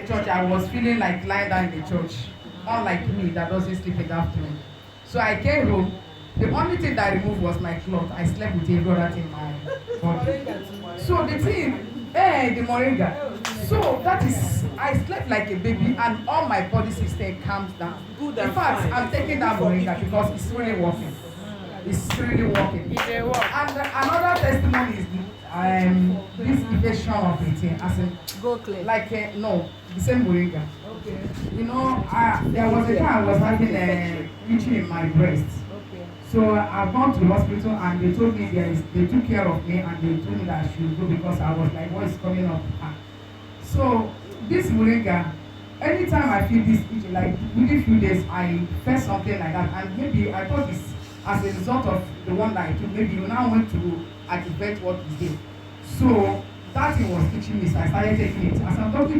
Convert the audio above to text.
church, I was feeling like lying down in the church, unlike me that doesn't sleep in the afternoon. So I came home. The only thing that I removed was my cloth. I slept with every other thing in my body. So the thing, the moringa. So that is, I slept like a baby, and all my body system calms down. In fact, I'm taking that moringa because it's really working. It's really working. And another testimony is this evasion of it, as in, Go clear. like no, the same moringa. Okay. You know, there was a time I was having a itching in my breast. Okay. So I've gone to the hospital and they told me they took care of me and they told me that I should go because I was like, what is coming up? So this moringa, anytime I feel this itching, like within few days, I felt something like that, and maybe I thought this as a result of the one that I took, maybe you now want to activate what is there. So that thing was itching me, so I started taking it. As I'm talking to